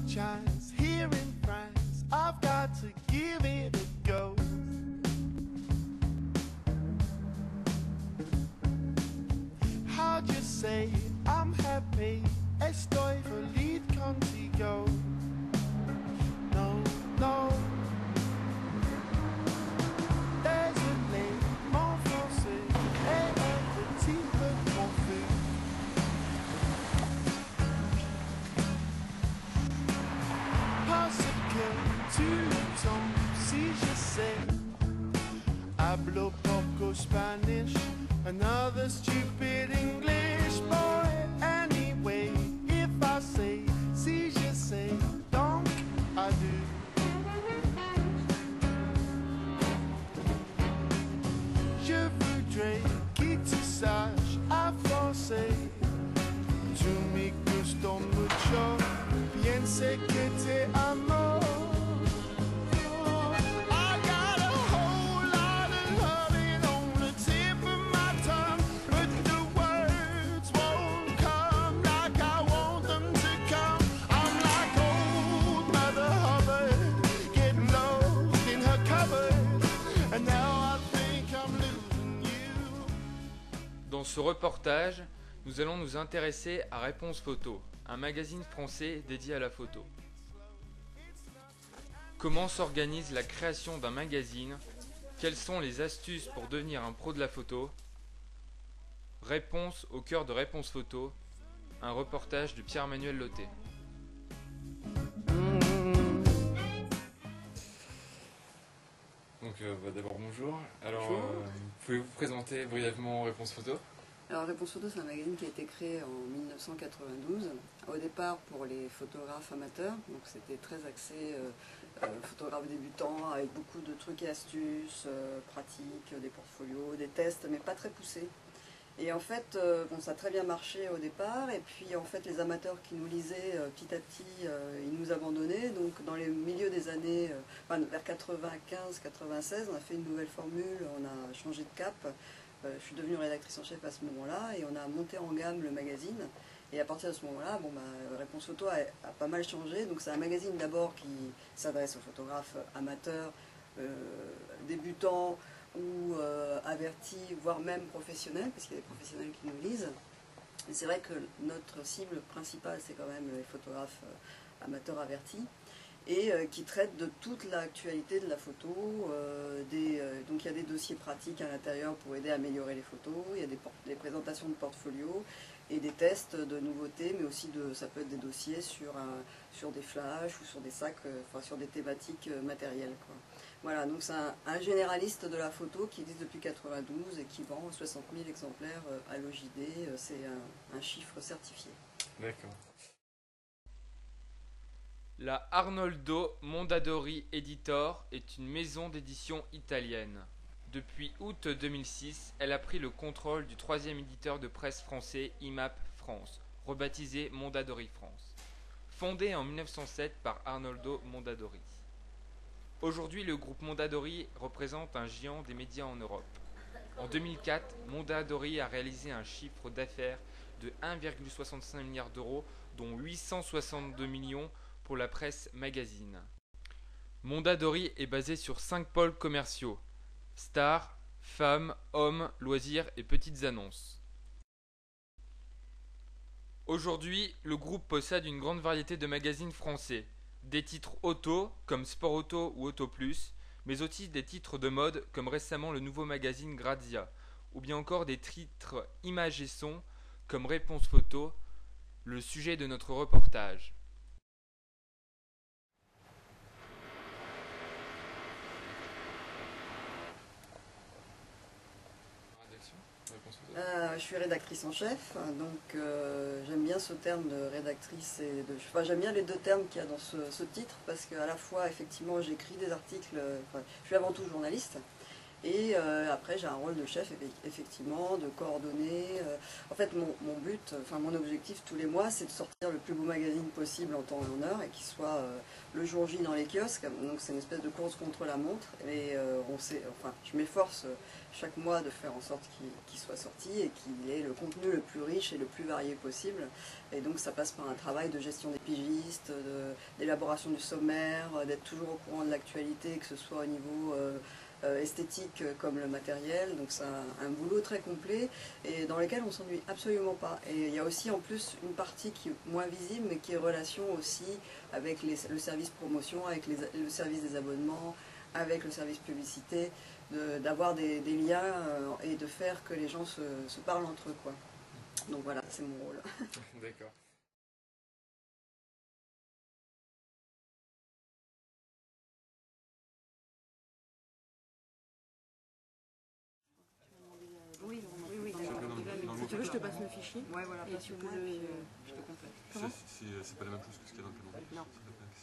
chance here in France. I've got to give it a go. How'd you say I'm happy? Estoy feliz contigo. No, no. There's a name, mon français, et un petit peu confus. Parce que tu tombes si je sais. Hablo poco Spanish, another stupid English boy. Anyway, if I say si je sais, donc I do. Je voudrais que tu saches à français. Tu me gustas mucho, piense que te amo. I got a whole lot of loving on the tip of my tongue, but the words won't come like I want them to come. I'm like old Mother Hubbard, getting lost in her cupboard, and now I think I'm losing you. Dans ce reportage, nous allons nous intéresser à Réponse Photo, un magazine français dédié à la photo. Comment s'organise la création d'un magazine? Quelles sont les astuces pour devenir un pro de la photo? Réponse au cœur de Réponse Photo, un reportage de Pierre-Manuel Loté. Donc d'abord bonjour. Alors pouvez-vous présenter brièvement Réponse Photo? Alors Réponse Photo, c'est un magazine qui a été créé en 1992, au départ pour les photographes amateurs, donc c'était très axé photographes débutants, avec beaucoup de trucs et astuces, pratiques, des portfolios, des tests, mais pas très poussés. Et en fait, bon, ça a très bien marché au départ, et puis en fait les amateurs qui nous lisaient petit à petit, ils nous abandonnaient, donc dans les milieux des années, vers 95-96, on a fait une nouvelle formule, on a changé de cap. Je suis devenue rédactrice en chef à ce moment-là et on a monté en gamme le magazine. Et à partir de ce moment-là, bon, Réponse Photo a pas mal changé. Donc c'est un magazine d'abord qui s'adresse aux photographes amateurs, débutants ou avertis, voire même professionnels, parce qu'il y a des professionnels qui nous lisent. Et c'est vrai que notre cible principale, c'est quand même les photographes amateurs avertis. Et qui traite de toute l'actualité de la photo. Donc il y a des dossiers pratiques à l'intérieur pour aider à améliorer les photos, il y a des présentations de portfolio et des tests de nouveautés, mais aussi ça peut être des dossiers sur des flashs ou sur des sacs, sur des thématiques matérielles, quoi. Voilà, donc c'est un généraliste de la photo qui existe depuis 1992 et qui vend 60 000 exemplaires à l'OJD, c'est un chiffre certifié. D'accord. La Arnoldo Mondadori Editor est une maison d'édition italienne. Depuis août 2006, elle a pris le contrôle du troisième éditeur de presse français IMAP France, rebaptisé Mondadori France. Fondé en 1907 par Arnoldo Mondadori. Aujourd'hui, le groupe Mondadori représente un géant des médias en Europe. En 2004, Mondadori a réalisé un chiffre d'affaires de 1,65 milliard d'euros, dont 862 millions pour la presse magazine. Mondadori est basé sur 5 pôles commerciaux: stars, femmes, hommes, loisirs et petites annonces. Aujourd'hui, le groupe possède une grande variété de magazines français, des titres auto comme Sport Auto ou Auto Plus, mais aussi des titres de mode comme récemment le nouveau magazine Grazia, ou bien encore des titres images et son comme Réponse Photo, le sujet de notre reportage. Je suis rédactrice en chef, donc j'aime bien ce terme de rédactrice j'aime bien les deux termes qu'il y a dans ce titre, parce qu'à la fois effectivement j'écris des articles, je suis avant tout journaliste, Et après, j'ai un rôle de chef, effectivement, de coordonner. En fait, mon but, enfin mon objectif tous les mois, c'est de sortir le plus beau magazine possible en temps et en heure et qu'il soit le jour J dans les kiosques. Donc c'est une espèce de course contre la montre. Et je m'efforce chaque mois de faire en sorte qu'il soit sorti et qu'il ait le contenu le plus riche et le plus varié possible. Et donc ça passe par un travail de gestion des pigistes, d'élaboration du sommaire, d'être toujours au courant de l'actualité, que ce soit au niveau esthétique comme le matériel. Donc c'est un boulot très complet et dans lequel on s'ennuie absolument pas. Et il y a aussi en plus une partie qui est moins visible mais qui est relation aussi avec le service promotion, avec le service des abonnements, avec le service publicité, d'avoir des liens et de faire que les gens se parlent entre eux, quoi. Donc voilà, c'est mon rôle. D'accord. Oui, Si tu veux, je te passe le fichier. Ouais, voilà, Et tu peux le... je te complète. Comment C'est pas la même chose que ce qu'il y a dans le calendrier. Non.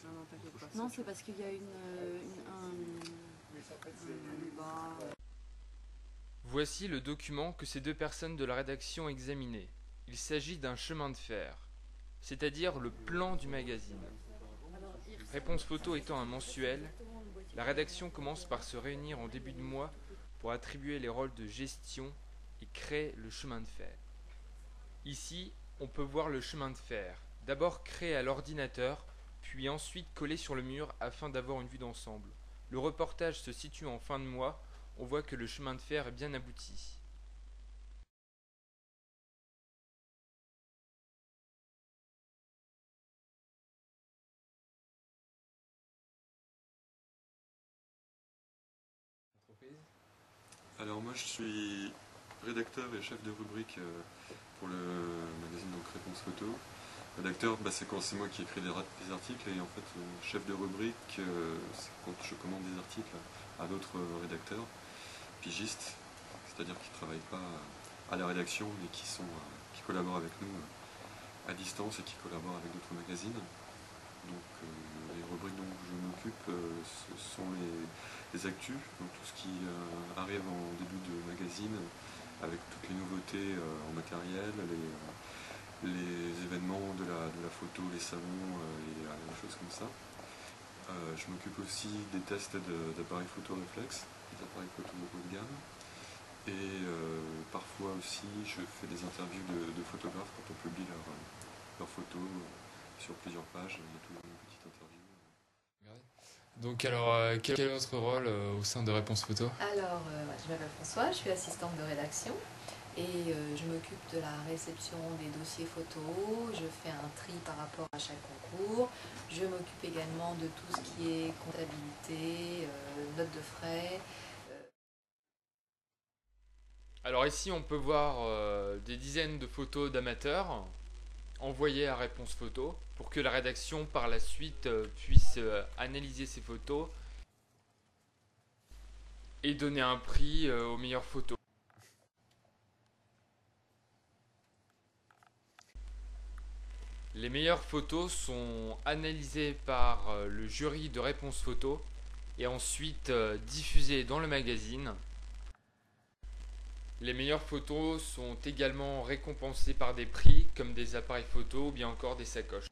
Non, t'inquiète pas. Non, c'est parce qu'il y a Voici le document que ces deux personnes de la rédaction examinaient. Il s'agit d'un chemin de fer, c'est-à-dire le plan du magazine. Réponse Photo étant un mensuel, la rédaction commence par se réunir en début de mois pour attribuer les rôles de gestion et créer le chemin de fer. Ici, on peut voir le chemin de fer, d'abord créé à l'ordinateur, puis ensuite collé sur le mur afin d'avoir une vue d'ensemble. Le reportage se situe en fin de mois, on voit que le chemin de fer est bien abouti. Alors moi je suis rédacteur et chef de rubrique pour le magazine donc Réponse Photo. Rédacteur, c'est moi qui écris des articles et en fait chef de rubrique, c'est quand je commande des articles à d'autres rédacteurs, pigistes, c'est-à-dire qui ne travaillent pas à la rédaction mais qui collaborent avec nous à distance et qui collaborent avec d'autres magazines. Donc les rubriques dont je m'occupe, ce sont les actus, donc tout ce qui arrive en début de magazine, avec toutes les nouveautés en matériel, les événements de la photo, les salons, et des choses comme ça. Je m'occupe aussi des tests d'appareils photo réflexes, des appareils photo haut de gamme. Et parfois aussi je fais des interviews de photographes quand on publie leurs photos sur plusieurs pages, il y a toujours une petite interview. Donc alors, quel est votre rôle au sein de Réponse Photo? Alors, je m'appelle François, je suis assistante de rédaction et je m'occupe de la réception des dossiers photos, je fais un tri par rapport à chaque concours, je m'occupe également de tout ce qui est comptabilité, notes de frais. Alors ici on peut voir des dizaines de photos d'amateurs envoyées à Réponse Photo pour que la rédaction par la suite puisse analyser ces photos et donner un prix aux meilleures photos. Les meilleures photos sont analysées par le jury de Réponse Photo et ensuite diffusées dans le magazine. Les meilleures photos sont également récompensées par des prix comme des appareils photo ou bien encore des sacoches.